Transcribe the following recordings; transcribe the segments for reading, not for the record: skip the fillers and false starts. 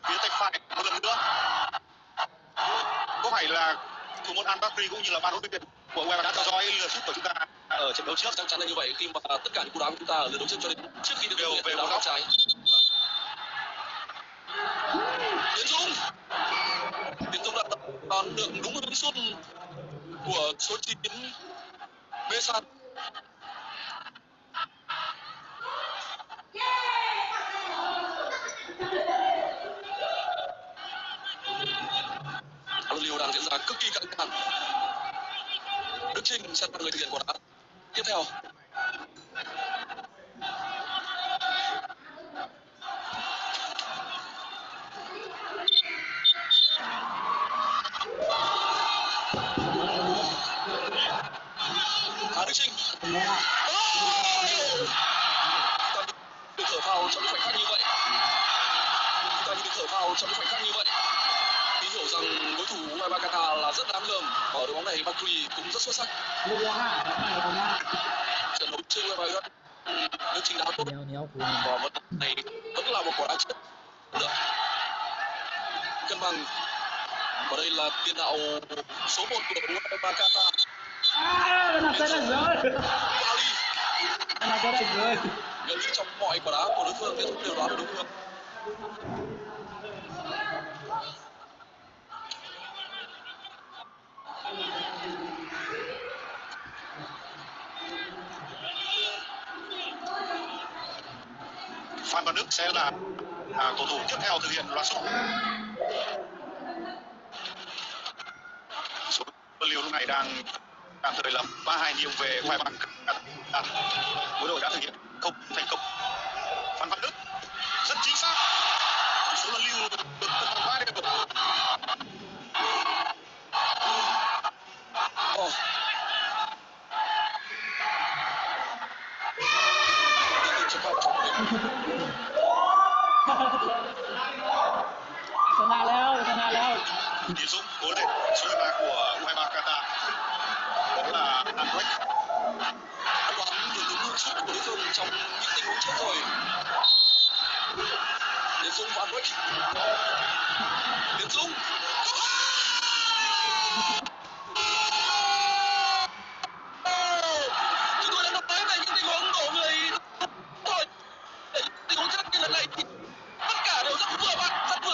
phía tay phải một lần nữa. Có phải là thủ môn Al Bakri cũng như là ban huấn luyện viên của UEFA đã theo dõi lượt sút của chúng ta ở trận đấu trước? Chắc chắn là như vậy, khi mà tất cả những cú đá của chúng ta ở lượt đấu trước cho đến trước khi được đều về đá góc trái. Tiến Dũng đã đón được đúng hướng sút của số 9 Besan. Liều đang diễn ra cực kỳ căng thẳng. Đức Trinh sẽ là người thực hiện quả đá tiếp theo. Đức Trinh được thở phào trong khoảnh khắc như vậy. Chúng ta được thở phào trong khoảnh khắc như vậy. Thì hiểu rằng đối thủ U23 Qatar là rất đáng gờm. Và ở đội bóng này Bakri cũng rất xuất sắc. Trận đấu trên U23 Đức Trinh đá tốt. Và vấn này vẫn là một quả đá chất lượng cân bằng. Và đây là tiền đạo số 1 của U23 Qatar. Gần như trong mọi quả đá của đối phương Tiến Dũng đều đoán được đúng hướng. Phan Văn Đức sẽ là cầu thủ tiếp theo thực hiện loạt sút. Số liều lúc này đang tạm thời là 3-2 nghiêng về U23 Qatar. Mỗi đội đã thực hiện không thành công. Phan Văn Đức rất chính xác. Số lần lưu được cân bằng 3 đều.ชนะแล้ว Tiến Dũng cố lên. Số 13 của U23 Qatar đó là Andrek. Anh đoán được đúng hướng sút của đối phương trong những tình huống trước rồi. Tiến Dũng và Andrek. Tiến Dũng. Chúng tôi đã nói về những tình huống đổ người rồi. Tình huống khác như lần này thì tất cả đều rất vừa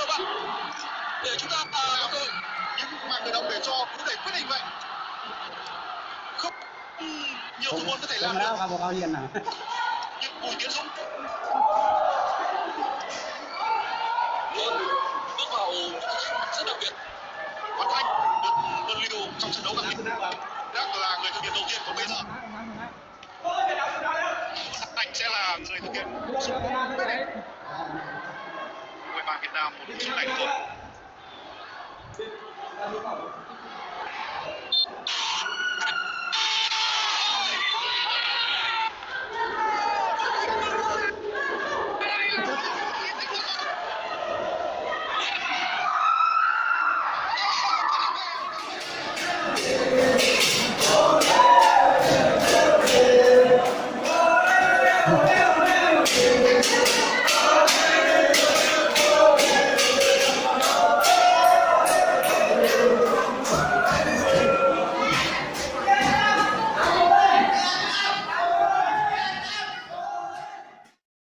vặn để chúng ta có cơ hội. Nhưng mà người đồng để cho cứ để quyết định vậy. Không nhiều thủ môn có thể làm được. Nhưng Bùi Tiến Dũng bước vào rất đặc biệt. Văn Thanh được luân lưu trong trận đấu gặp Iraq là người thực hiện đầu tiên của bây giờ. Anh sẽ là người thực hiện U23 Việt Nam một trận này thôi.